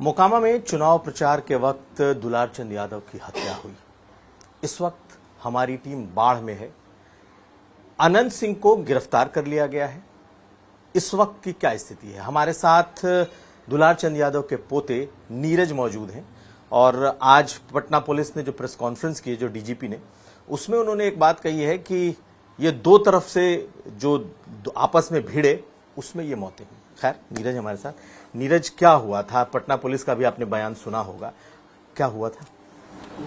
मोकामा में चुनाव प्रचार के वक्त दुलार चंद यादव की हत्या हुई। इस वक्त हमारी टीम बाढ़ में है। अनंत सिंह को गिरफ्तार कर लिया गया है। इस वक्त की क्या स्थिति है? हमारे साथ दुलार चंद यादव के पोते नीरज मौजूद हैं और आज पटना पुलिस ने जो प्रेस कॉन्फ्रेंस की, जो डीजीपी ने, उसमें उन्होंने एक बात कही है कि ये दो तरफ से जो आपस में भिड़े उसमें ये मौतें हुई। खैर, नीरज हमारे साथ। नीरज, क्या हुआ था? पटना पुलिस का भी आपने बयान सुना होगा, क्या हुआ था?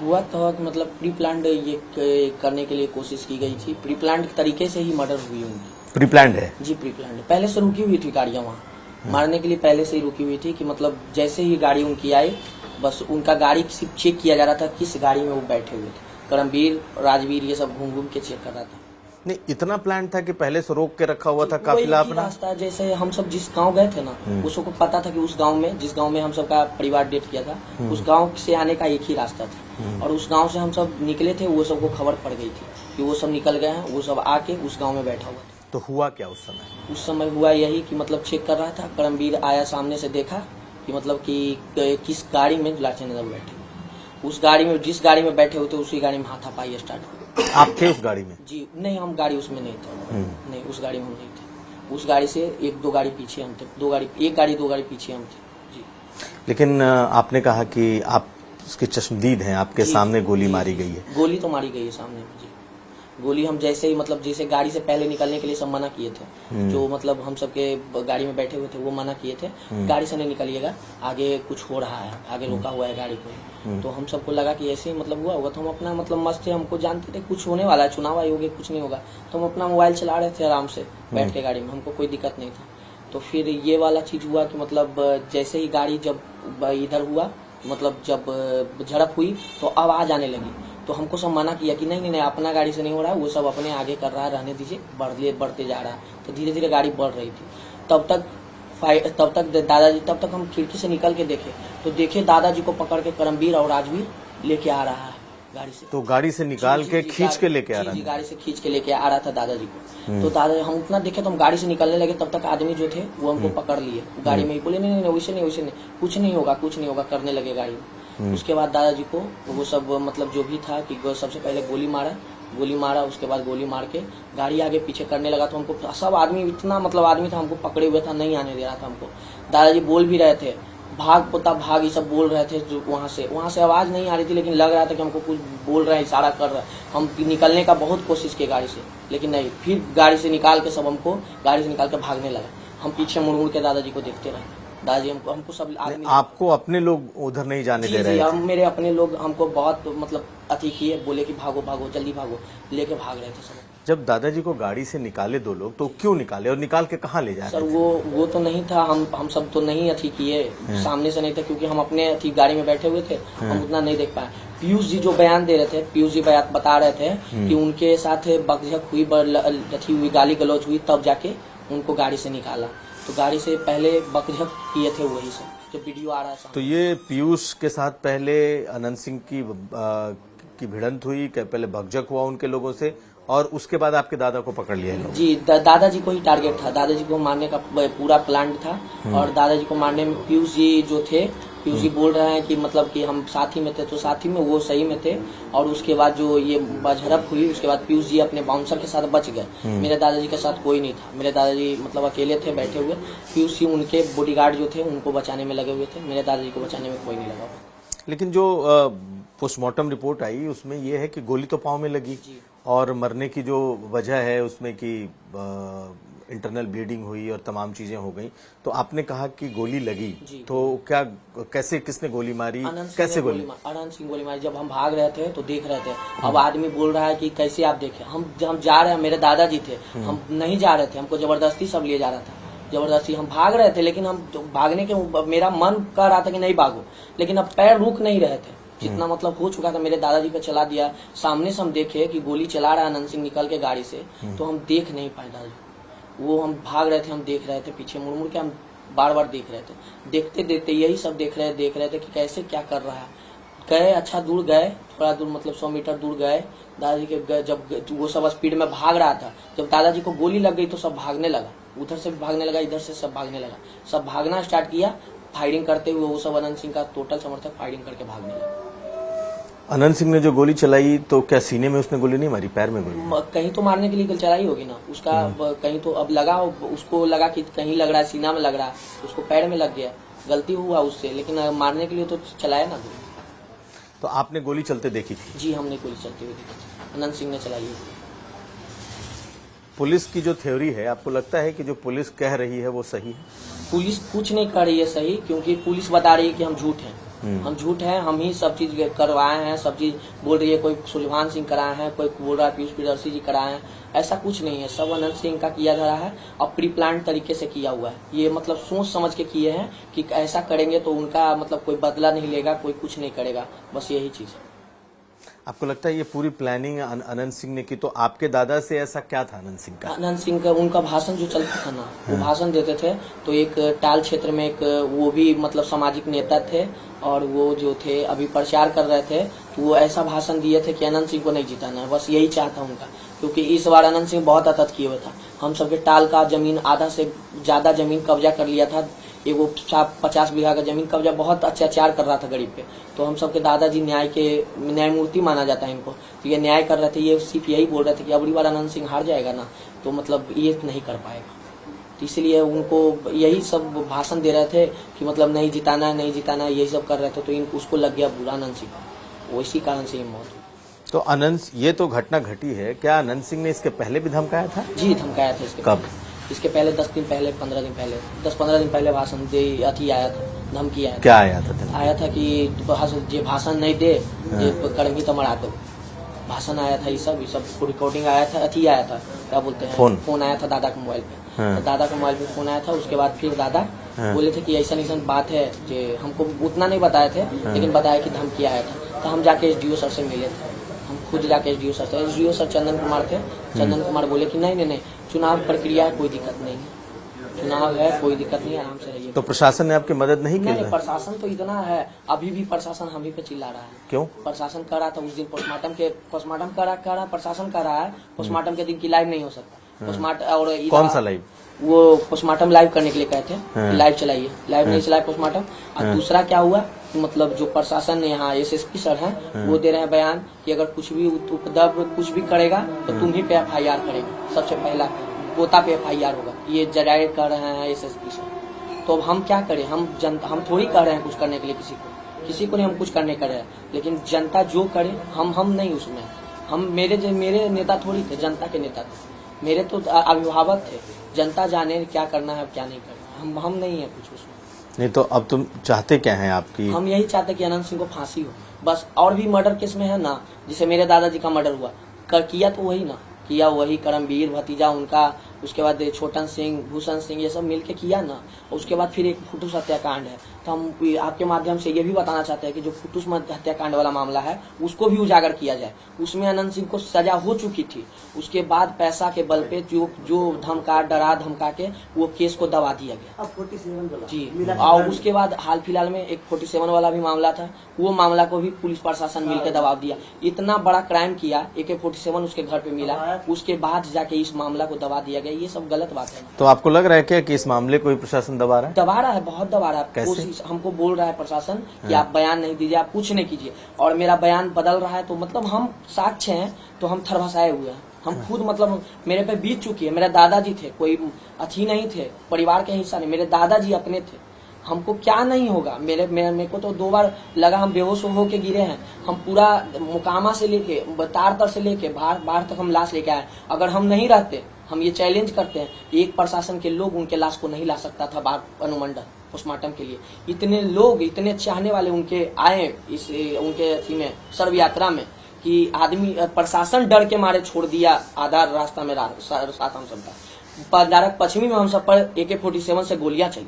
हुआ था कि मतलब प्री प्लान्ड ये करने के लिए कोशिश की गई थी। प्री प्लान्ड तरीके से ही मर्डर हुई उनकी। प्री प्लान्ड है जी, प्री प्लान्ड। पहले से रुकी हुई थी गाड़ियां वहाँ मारने के लिए, पहले से ही रुकी हुई थी कि मतलब जैसे ही गाड़ी उनकी आई, बस उनका गाड़ी सिर्फ चेक किया जा रहा था किस गाड़ी में वो बैठे हुए थे। करमवीर, राजवीर ये सब घूम घूम के चेक कर रहा था। नहीं, इतना प्लान था कि पहले से रोक के रखा हुआ था काफिला अपना? रास्ता जैसे हम सब जिस गांव गए थे ना, उसको पता था कि उस गांव में, जिस गांव में हम सब का परिवार डेट किया था, उस गांव से आने का एक ही रास्ता था। और उस गांव से हम सब निकले थे, वो सबको खबर पड़ गई थी कि वो सब निकल गए हैं। वो सब आके उस गाँव में बैठा हुआ था। तो हुआ क्या उस समय? उस समय हुआ यही कि मतलब चेक कर रहा था। करमवीर आया, सामने से देखा कि मतलब कि किस गाड़ी में दुलार चंद यादव बैठे। उस गाड़ी में, जिस गाड़ी में बैठे हुए थे, उसी गाड़ी में हाथापाई स्टार्ट हुई। आप थे उस गाड़ी में? जी नहीं, हम गाड़ी उसमें नहीं थे। नहीं, उस गाड़ी में हम नहीं थे। उस गाड़ी से एक दो गाड़ी पीछे हम थे। एक गाड़ी दो गाड़ी पीछे हम थे। जी। लेकिन आपने कहा कि आप उसके चश्मदीद हैं, आपके सामने गोली मारी गई है। गोली तो मारी गई है सामने। जी, गोली हम जैसे ही मतलब जैसे गाड़ी से पहले निकलने के लिए सब मना किए थे। जो मतलब हम सबके गाड़ी में बैठे हुए थे वो मना किए थे, गाड़ी से नहीं निकलिएगा, आगे कुछ हो रहा है, आगे रोका हुआ है गाड़ी को। तो हम सबको लगा कि ऐसे ही मतलब हुआ होगा। तो हम अपना मतलब मस्त थे, हमको जानते थे कुछ होने वाला है, चुनाव आयोग है, कुछ नहीं होगा। तो हम अपना मोबाइल चला रहे थे आराम से बैठ के गाड़ी में, हमको कोई दिक्कत नहीं था। तो फिर ये वाला चीज हुआ कि मतलब जैसे ही गाड़ी जब इधर हुआ, मतलब जब झड़प हुई तो आवाज आने लगी। तो हमको सब मना किया कि नहीं, अपना गाड़ी से नहीं हो रहा है, वो सब अपने आगे कर रहा है, रहने दीजिए, बढ़ते जा रहा है। तो धीरे धीरे गाड़ी बढ़ रही थी। तब तक दादाजी, तब तक हम खिड़की से निकल के देखे तो देखे दादाजी को पकड़ के करमवीर और राजवीर लेके आ रहा है गाड़ी से। तो गाड़ी से निकाल के खींच के लेके आ रहा है? गाड़ी से खींच के लेके आ रहा था दादाजी को। तो दादा, हम उतना देखे तो हम गाड़ी से निकलने लगे, तब तक आदमी जो थे वो हमको पकड़ लिए गाड़ी में ही। बोले नहीं, वैसे नहीं, कुछ नहीं होगा करने लगे गाड़ी में। उसके बाद दादाजी को वो सब मतलब जो भी था कि सबसे पहले गोली मारा, उसके बाद गोली मार के गाड़ी आगे पीछे करने लगा। तो हमको सब आदमी, इतना मतलब आदमी था, हमको पकड़े हुए था, नहीं आने दे रहा था हमको। दादाजी बोल भी रहे थे, भाग पोता भाग, ये सब बोल रहे थे। जो वहाँ से आवाज नहीं आ रही थी, लेकिन लग रहा था कि हमको कुछ बोल रहे हैं, इशारा कर रहे हैं। हम निकलने का बहुत कोशिश किए गाड़ी से, लेकिन नहीं। फिर गाड़ी से निकाल के सब हमको गाड़ी से निकाल के भागने लगा। हम पीछे मुड़ के दादाजी को देखते रहे। दादाजी हमको सब आदमी, आपको अपने लोग उधर नहीं जाने दे रहे थे? मेरे अपने लोग हमको बहुत मतलब अति किए, बोले कि भागो, जल्दी भागो, लेके भाग रहे थे सब। जब दादाजी को गाड़ी से निकाले दो लोग, तो क्यों निकाले और निकाल के कहाँ ले जा रहे थे? सर वो तो नहीं था, हम सब तो नहीं अथी किए, सामने से नहीं था, क्योंकि हम अपने अथी गाड़ी में बैठे हुए थे, हम उतना नहीं देख पाए। पीयूष जी जो बयान दे रहे थे, पीयूष जी बता रहे थे कि उनके साथ बकझक हुई, अथी हुई, गाली गलौज हुई, तब जाके उनको गाड़ी से निकाला। तो गाड़ी से पहले बकझक किए थे वही सब, जो वीडियो आ रहा है। तो ये पीयूष के साथ पहले अनंत सिंह की भिड़ंत हुई, पहले भगजक हुआ उनके लोगों से, और उसके बाद आपके दादा को पकड़ लिया लोग? जी, दादाजी को ही टारगेट था, दादाजी को मारने का पूरा प्लान था। और दादाजी को मारने में पीयूष जी जो थे, पीयूष जी बोल रहे हैं कि मतलब कि हम साथी में थे, तो साथी में वो सही में थे। और उसके बाद जो ये झड़प हुई, उसके बाद पीयूष जी अपने बाउंसर के साथ बच गए। मेरे दादाजी के साथ कोई नहीं था, मेरे दादाजी मतलब अकेले थे बैठे हुए। पीयूष जी उनके बॉडीगार्ड जो थे उनको बचाने में लगे हुए थे, मेरे दादाजी को बचाने में कोई नहीं लगा हुआ। लेकिन जो पोस्टमार्टम रिपोर्ट आई उसमें ये है कि गोली तो पांव में लगी, और मरने की जो वजह है उसमें कि इंटरनल ब्लीडिंग हुई और तमाम चीजें हो गई। तो आपने कहा कि गोली लगी, तो क्या, कैसे, किसने गोली मारी, कैसे गोली? अनंत सिंह गोली मारी। जब हम भाग रहे थे तो देख रहे थे, अब आदमी बोल रहा है कि कैसे आप देखे, हम जा रहे हैं, मेरे दादाजी थे, हम नहीं जा रहे थे, हमको जबरदस्ती सब लिए जा रहा था, जबरदस्ती हम भाग रहे थे। लेकिन हम भागने के, मेरा मन कर रहा था कि नहीं भागो, लेकिन अब पैर रुक नहीं रहे थे, जितना मतलब हो चुका था। मेरे दादाजी पे चला दिया, सामने से हम देखे कि गोली चला रहा है अनंत सिंह निकल के गाड़ी से, तो हम देख नहीं पाए दादाजी। वो हम भाग रहे थे, हम देख रहे थे, पीछे मुड़ के हम बार बार देख रहे थे। देखते देखते यही सब देख रहे थे कि कैसे क्या कर रहा है। गए, अच्छा दूर गए, थोड़ा दूर मतलब 100 मीटर दूर गए। दादाजी के जब वो सब स्पीड में भाग रहा था, जब दादाजी को गोली लग गई तो सब भागने लगा, उधर से भी भागने लगा, इधर से सब भागने लगा, सब भागना स्टार्ट किया। फायरिंग करते हुए वो सब अनंत सिंह का टोटल समर्थक फायरिंग करके भागने लगे। अनंत सिंह ने जो गोली चलाई तो क्या सीने में उसने गोली नहीं मारी, पैर में गोली? कहीं तो मारने के लिए चलाई होगी ना उसका, कहीं तो अब लगा, उसको लगा कि कहीं लग रहा है सीना में लग रहा है, उसको पैर में लग गया, गलती हुआ उससे, लेकिन मारने के लिए तो चलाया ना गोली। तो आपने गोली चलते देखी थी? जी हमने गोली चलती हुई देखी थी, अनंत सिंह ने चलाई है। पुलिस की जो थ्योरी है, आपको लगता है कि जो पुलिस कह रही है वो सही है? पुलिस कुछ नहीं कर रही है सही, क्योंकि पुलिस बता रही है कि हम झूठ हैं, हम झूठ हैं, हम ही सब चीज करवाए हैं, सब चीज बोल रही है। कोई सुलेमान सिंह कराए हैं, कोई बोल रहा है पीयूष प्रियदर्शी जी कराए हैं, ऐसा कुछ नहीं है। सब अनंत सिंह का किया जा रहा है और प्री प्लान तरीके से किया हुआ है। ये मतलब सोच समझ के किए हैं कि ऐसा करेंगे तो उनका मतलब कोई बदला नहीं लेगा, कोई कुछ नहीं करेगा, बस यही चीज है। आपको लगता है ये पूरी प्लानिंग अनंत सिंह ने की? तो आपके दादा से ऐसा क्या था अनंत सिंह का? अनंत सिंह का उनका भाषण जो चलता था ना, वो भाषण देते थे तो एक टाल क्षेत्र में एक वो भी मतलब सामाजिक नेता थे और वो जो थे अभी प्रचार कर रहे थे, तो वो ऐसा भाषण दिए थे कि अनंत सिंह को नहीं जिताना है, बस यही चाहता उनका। क्योंकि इस बार अनंत सिंह बहुत अतत किए हुए था, हम सबके टाल का जमीन आधा से ज्यादा जमीन कब्जा कर लिया था, ये वो 50 बीघा का जमीन कब्जा, बहुत अत्याचार कर रहा था गरीब पे। तो हम सबके दादाजी न्यायमूर्ति माना जाता है इनको, तो ये न्याय कर रहे थे। ये सिर्फ यही बोल रहे थे कि अगली बार अनंत सिंह हार जाएगा ना तो मतलब ये नहीं कर पाएगा, तो इसलिए उनको यही सब भाषण दे रहे थे कि मतलब नहीं जिताना है, नहीं जिताना है, यही सब कर रहे थे। तो उसको लग गया बुरा अनंत सिंह को, इसी कारण से ये मौत हुई। तो अनंत, ये तो घटना घटी है, क्या अनंत सिंह ने इसके पहले भी धमकाया था? जी धमकाया था इसके कब? इसके पहले 10 दिन पहले, 15 दिन पहले, 10-15 दिन पहले भाषण दे अथी आया था, धमकी आया था। क्या आया था? आया था कि जे भाषण नहीं दे जे करेंगी तो मरा दो, भाषण आया था। ये सब रिकॉर्डिंग आया था, अथी आया था, क्या बोलते हैं, फोन आया था दादा के मोबाइल पे। हाँ। तो दादा के मोबाइल पे फोन आया था, उसके बाद फिर दादा बोले थे कि ऐसा नहीं बात है, जो हमको उतना नहीं बताए थे, लेकिन बताया कि धमकी आया था। तो हम जाके SDO सर से मिले थे, हम खुद जाके SDO सर से, SDO सर चंदन कुमार थे, चंदन कुमार बोले कि नहीं, चुनाव प्रक्रिया है, कोई दिक्कत नहीं है, चुनाव है, कोई दिक्कत नहीं, आराम से रहिए। तो प्रशासन ने आपकी मदद नहीं की? नहीं, प्रशासन तो इतना है, अभी भी प्रशासन हम ही पे चिल्ला रहा है। क्यों? प्रशासन कर रहा था उस दिन पोस्टमार्टम करा, प्रशासन कर रहा है, पोस्टमार्टम के दिन की लाइव नहीं हो सकता। पोस्टमार्टम और कौन सा लाइव? वो पोस्टमार्टम लाइव करने के लिए कहे थे, लाइव चलाइए, लाइव नहीं चलाए पोस्टमार्टम। और दूसरा क्या हुआ, मतलब जो प्रशासन ने यहाँ SSP सर हैं, वो दे रहे हैं बयान कि अगर कुछ भी उपद्रव कुछ भी करेगा तो तुम ही पे FIR करेंगे, सबसे पहला पोता पे FIR होगा, ये डायरेक्ट कर रहे हैं SSP सर। तो अब हम क्या करें, हम थोड़ी कह रहे हैं कुछ करने के लिए किसी को नहीं, हम कुछ करने कर रहे हैं, लेकिन जनता जो करे हम नहीं उसमें, हम मेरे नेता थोड़ी थे, जनता के नेता थे, मेरे तो अभिभावक थे, जनता जाने क्या करना है क्या नहीं करना, हम नहीं है कुछ उसमें। नहीं तो अब तुम चाहते क्या हैं आपकी? हम यही चाहते कि अनंत सिंह को फांसी हो बस। और भी मर्डर केस में है ना, जैसे मेरे दादाजी का मर्डर हुआ, किया तो वही ना, किया वही करमवीर भतीजा उनका, उसके बाद छोटन सिंह, भूषण सिंह, ये सब मिलके किया ना। उसके बाद फिर एक फुटूस हत्याकांड है, तो हम आपके माध्यम से ये भी बताना चाहते हैं कि जो फुटूस हत्याकांड वाला मामला है उसको भी उजागर किया जाए। उसमें अनंत सिंह को सजा हो चुकी थी, उसके बाद पैसा के बल पे जो डरा धमका के वो केस को दबा दिया गया। अब 47 वाला जी, और उसके बाद हाल फिलहाल में एक 47 वाला भी मामला था, वो मामला को भी पुलिस प्रशासन मिलकर दबा दिया। इतना बड़ा क्राइम किया, AK-47 उसके घर पे मिला, उसके बाद जाके इस मामला को दबा दिया गया। ये सब गलत बात है। तो आपको लग रहा है क्या कि इस मामले को प्रशासन दबा रहा है? दबा रहा है, बहुत दबा रहा है। कैसे? हमको बोल रहा है प्रशासन कि आप बयान नहीं दीजिए, आप कुछ नहीं कीजिए, और मेरा बयान बदल रहा है। तो मतलब हम साक्ष्य हैं, तो हम थरभसाए हुए हैं, हम खुद मतलब मेरे पे बीत चुकी है। मेरे दादाजी थे, कोई अथी नहीं थे, परिवार के हिस्सा नहीं, मेरे दादाजी अपने थे। हमको क्या नहीं होगा, मेरे को तो 2 बार लगा, हम बेहोश होके गिरे हैं। हम पूरा मुकामा से लेके तारतर से लेके बाहर तक हम लाश लेके आए। अगर हम नहीं रहते, हम ये चैलेंज करते हैं, एक प्रशासन के लोग उनके लाश को नहीं ला सकता था बाग अनुमंडल पोस्टमार्टम के लिए। इतने लोग, इतने चाहने वाले उनके आए इस उनके अथी में, सर्व यात्रा में, कि आदमी प्रशासन डर के मारे छोड़ दिया आधा रास्ता में साथ हम सब था। पंडारक पश्चिमी में हम सब पर AK-47 से गोलियां चली।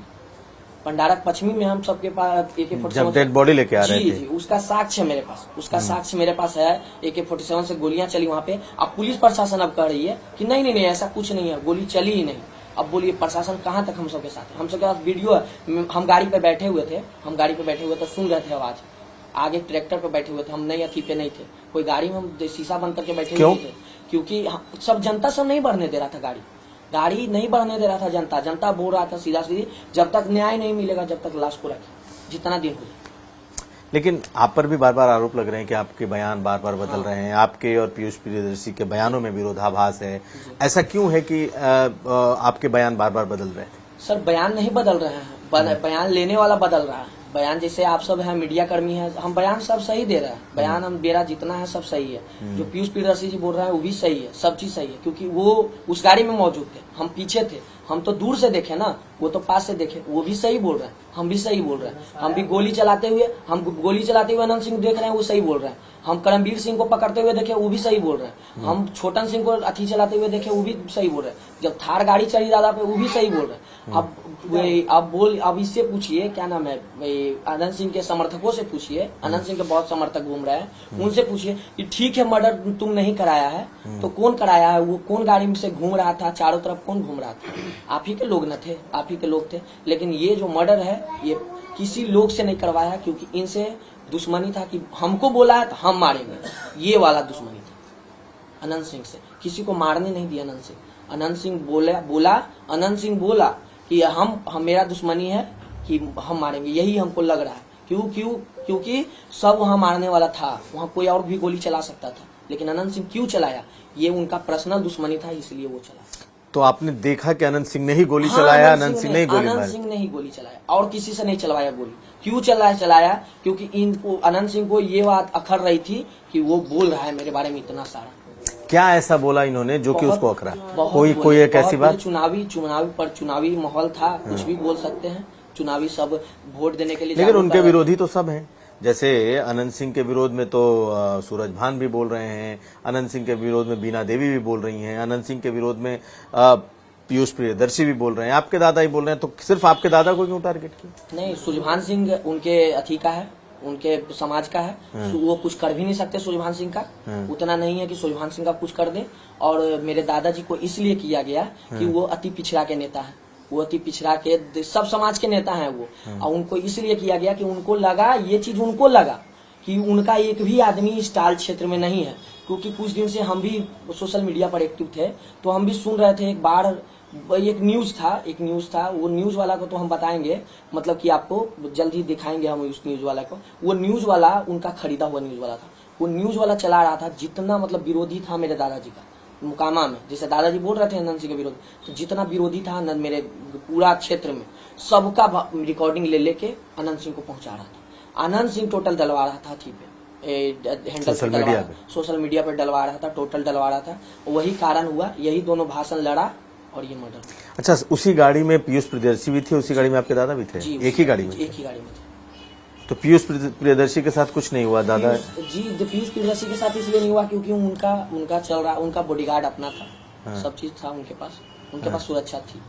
पंडारक पश्चिमी में हम सबके पास AK-47 जब डेड बॉडी लेके आ रहे थे। जी, उसका साक्ष्य मेरे पास, साक्ष्य मेरे पास है। AK-47 से गोलियां चली वहाँ पे। अब पुलिस प्रशासन अब कह रही है कि नहीं ऐसा कुछ नहीं है, गोली चली ही नहीं। अब बोलिए प्रशासन कहाँ तक हम सबके साथ है? हम सबके पास वीडियो है। हम गाड़ी पे बैठे हुए थे, सुन रहे थे आवाज, आगे ट्रैक्टर पे बैठे हुए थे, हम नहीं अथी पे नहीं थे, कोई गाड़ी में हम शीशा बंद करके बैठे हुए थे, क्योंकि सब जनता सब नहीं बढ़ने दे रहा था गाड़ी। गाड़ी नहीं बढ़ने दे रहा था जनता। जनता बोल रहा था सीधा सीधी, जब तक न्याय नहीं मिलेगा जब तक लाश को रखे, जितना दिन हो जाए। लेकिन आप पर भी बार बार आरोप लग रहे हैं कि आपके बयान बार बार बदल रहे हैं, आपके और पीयूष प्रियदर्शी के बयानों में विरोधाभास है। ऐसा क्यों है कि आपके बयान बार बार बदल रहे थे? सर बयान नहीं बदल रहे हैं, बयान लेने वाला बदल रहा है। बयान जैसे आप सब हैं, मीडिया कर्मी हैं, हम बयान सब सही दे रहे हैं। बयान हम मेरा जितना है सब सही है। जो पीयूष प्रियदर्शी जी बोल रहे हैं वो भी सही है, सब चीज सही है, क्योंकि वो उस गाड़ी में मौजूद थे, हम पीछे थे। हम तो दूर से देखे ना, वो तो पास से देखे। वो भी सही बोल रहे हैं, हम भी सही बोल रहे हैं। हम भी गोली चलाते हुए अनंत सिंह देख रहे हैं, वो सही बोल रहे हैं। हम करमवीर सिंह को पकड़ते हुए देखे, वो भी सही बोल रहे हैं। हम छोटन सिंह को अथी चलाते हुए देखे, वो भी सही बोल रहे हैं। जब थार गाड़ी चढ़ी दादा पे, वो भी सही बोल रहे हैं। अब इससे पूछिए, क्या नाम है, अनंत सिंह के समर्थकों से पूछिए। अनंत सिंह के बहुत समर्थक घूम रहे हैं, उनसे पूछिए कि ठीक है मर्डर तुम नहीं कराया है तो कौन कराया है? वो कौन गाड़ी में से घूम रहा था, चारों तरफ कौन घूम रहा था? आप ही के लोग न थे, आप ही के लोग थे। लेकिन ये जो मर्डर है ये किसी लोग से नहीं करवाया, क्योंकि इनसे दुश्मनी था कि हमको बोला है तो हम मारेंगे, ये वाला दुश्मनी था अनंत सिंह से। किसी को मारने नहीं दिया अनंत सिंह। अनंत सिंह बोला कि हम मेरा दुश्मनी है कि हम मारेंगे, यही हमको लग रहा है। क्योंकि सब वहां मारने वाला था, वहां कोई और भी गोली चला सकता था, लेकिन अनंत सिंह क्यों चलाया? ये उनका पर्सनल दुश्मनी था, इसलिए वो चला। तो आपने देखा कि अनंत सिंह ने ही गोली चलाया? अनंत सिंह ने ही गोली मारी? अनंत सिंह ने ही गोली चलाया, और किसी से नहीं चलवाया गोली। क्यों चलाया? क्योंकि इनको अनंत सिंह को ये बात अखर रही थी कि वो बोल रहा है मेरे बारे में इतना सारा। क्या ऐसा बोला इन्होंने जो कि उसको अखरा? कोई एक ऐसी बात? चुनावी माहौल था, कुछ भी बोल सकते हैं। चुनावी सब वोट देने के लिए, लेकिन उनके विरोधी तो सब हैं। जैसे अनंत सिंह के विरोध में तो सूरज भान भी बोल रहे हैं, अनंत सिंह के विरोध में बीना देवी भी बोल रही हैं, अनंत सिंह के विरोध में पीयूष प्रियदर्शी भी बोल रहे हैं, आपके दादा ही बोल रहे हैं। तो सिर्फ आपके दादा को क्यों टारगेट किया? नहीं, सुजभान सिंह उनके अथी का है, उनके समाज का है। वो कुछ कर भी नहीं सकते सुजभान सिंह का, उतना नहीं है कि सुजभान सिंह का कुछ कर दे। और मेरे दादाजी को इसलिए किया गया कि वो अति पिछड़ा के नेता है, वो अति पिछड़ा के सब समाज के नेता हैं वो। और उनको इसलिए किया गया कि उनको लगा, ये चीज उनको लगा कि उनका एक भी आदमी इस टाल क्षेत्र में नहीं है। क्योंकि कुछ दिन से हम भी सोशल मीडिया पर एक्टिव थे, तो हम भी सुन रहे थे। एक बार एक न्यूज था, वो न्यूज वाला को तो हम बताएंगे, मतलब कि आपको जल्द ही दिखाएंगे हम उस न्यूज वाला को। वो न्यूज वाला उनका खरीदा हुआ न्यूज वाला था। वो न्यूज वाला चला रहा था, जितना मतलब विरोधी था मेरे दादाजी का मुकामा में, जैसे दादाजी बोल रहे थे अनंत सिंह के विरोध, तो जितना विरोधी था मेरे पूरा क्षेत्र में, सबका रिकॉर्डिंग ले लेके अनंत सिंह को पहुंचा रहा था। अनंत सिंह टोटल डलवा रहा था थी पे, सोशल मीडिया पे डलवा रहा था, टोटल डलवा रहा था। वही कारण हुआ, यही दोनों भाषण लड़ा और ये मर्डर। अच्छा, उसी गाड़ी में पीयूष प्रियदर्शी भी थे, उसी गाड़ी में आपके दादा भी थे? एक ही गाड़ी में? एक ही गाड़ी में थे। तो पीयूष प्रियदर्शी के साथ कुछ नहीं हुआ दादा? जी, पीयूष प्रियदर्शी के साथ इसलिए नहीं हुआ क्योंकि उनका चल रहा, उनका बॉडीगार्ड अपना था। सब चीज था उनके पास सुरक्षा थी।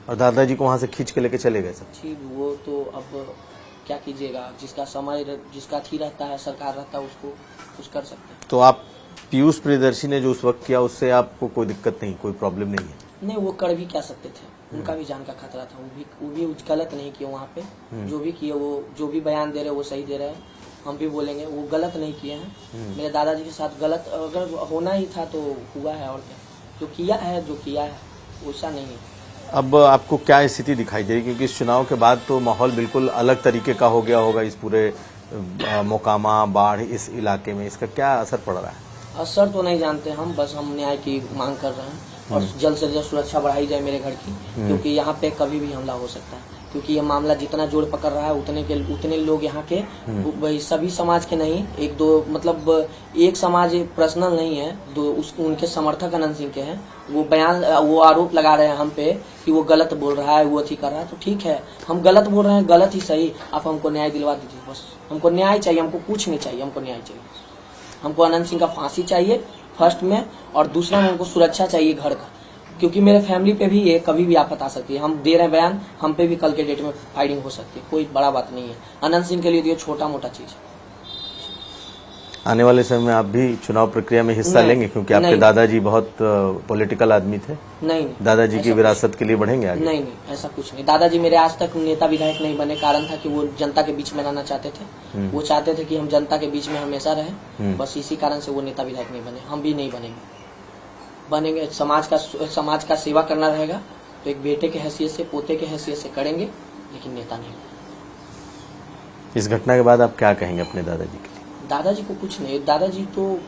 और दादाजी को वहां से खींच के लेके चले गए सब? जी, वो तो अब क्या कीजिएगा, जिसका समय जिसका थी रहता है, सरकार रहता है, उसको कुछ कर सकते हैं। तो आप पीयूष प्रियदर्शी ने जो उस वक्त किया उससे आपको कोई दिक्कत नहीं, कोई प्रॉब्लम नहीं है? नहीं, वो कर भी क्या सकते थे, उनका भी जान का खतरा था। वो भी गलत नहीं किए वहाँ पे, जो भी किए, वो जो भी बयान दे रहे वो सही दे रहे हैं। हम भी बोलेंगे वो गलत नहीं किए हैं। मेरे दादाजी के साथ गलत अगर होना ही था तो हुआ है, और क्या। जो किया है वैसा नहीं है। अब आपको क्या स्थिति दिखाई दे रही, क्योंकि इस चुनाव के बाद तो माहौल बिल्कुल अलग तरीके का हो गया होगा इस पूरे मोकामा बाढ़ इस इलाके में, इसका क्या असर पड़ रहा है? असर तो नहीं जानते हम, बस हम न्याय की मांग कर रहे हैं और जल्द से जल्द सुरक्षा बढ़ाई जाए मेरे घर की, क्योंकि यहाँ पे कभी भी हमला हो सकता है। क्योंकि ये मामला जितना जोर पकड़ रहा है उतने लोग यहाँ के, सभी समाज के नहीं, एक दो मतलब एक समाज पर्सनल नहीं है, उनके समर्थक अनंत सिंह के हैं। वो आरोप लगा रहे हैं हम पे कि वो गलत बोल रहा है, वो अथी कर रहा है। तो ठीक है, हम गलत बोल रहे हैं, गलत ही सही, आप हमको न्याय दिलवा दीजिए। बस हमको न्याय चाहिए, हमको कुछ नहीं चाहिए, हमको न्याय चाहिए। हमको अनंत सिंह का फांसी चाहिए फर्स्ट में, और दूसरा में हमको सुरक्षा चाहिए घर का, क्योंकि मेरे फैमिली पे भी ये कभी भी आफत आ सकती है। हम दे रहे हैं बयान, हम पे भी कल के डेट में फायरिंग हो सकती है, कोई बड़ा बात नहीं है। अनंत सिंह के लिए तो ये छोटा मोटा चीज है। आने वाले समय में आप भी चुनाव प्रक्रिया में हिस्सा लेंगे, क्योंकि आपके दादाजी बहुत पॉलिटिकल आदमी थे? नहीं, दादाजी की विरासत के लिए बढ़ेंगे आगे? नहीं, ऐसा कुछ नहीं। दादाजी मेरे आज तक नेता विधायक नहीं बने, कारण था कि वो जनता के बीच में रहना चाहते थे। वो चाहते थे कि हम जनता के बीच में हमेशा रहें, बस इसी कारण से वो नेता विधायक नहीं बने। हम भी नहीं बनेंगे। बनेंगे, समाज का सेवा करना रहेगा तो एक बेटे के हैसियत से, पोते के हैसियत से करेंगे, लेकिन नेता नहीं। इस घटना के बाद आप क्या कहेंगे अपने दादाजी के लिए? दादाजी को कुछ नहीं, दादाजी तो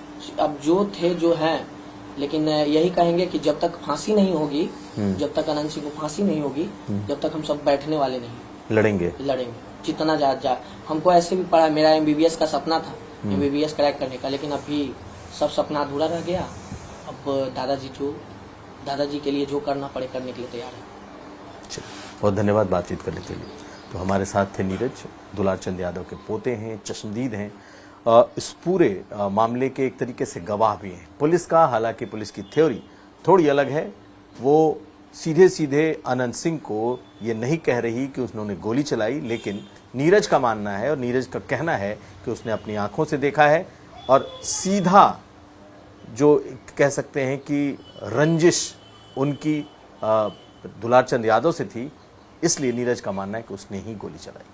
अब जो थे जो हैं, लेकिन यही कहेंगे कि जब तक फांसी नहीं होगी, जब तक अनंत सिंह को फांसी नहीं होगी, जब तक हम सब बैठने वाले नहीं, लड़ेंगे जितना जा हमको ऐसे भी पड़ा, मेरा MBBS का सपना था, MBBS क्रैक करने का, लेकिन अभी सब सपना अधूरा रह गया। अब दादाजी के लिए जो करना पड़े करने के लिए तैयार है। बहुत धन्यवाद बातचीत करने के लिए। तो हमारे साथ थे नीरज, दुलार चंद यादव के पोते हैं, चश्मदीद हैं, इस पूरे मामले के एक तरीके से गवाह भी हैं। पुलिस का, हालांकि पुलिस की थ्योरी थोड़ी अलग है, वो सीधे सीधे अनंत सिंह को ये नहीं कह रही कि उन्होंने गोली चलाई, लेकिन नीरज का मानना है और नीरज का कहना है कि उसने अपनी आंखों से देखा है और सीधा जो कह सकते हैं कि रंजिश उनकी दुलार चंद यादव से थी, इसलिए नीरज का मानना है कि उसने ही गोली चलाई।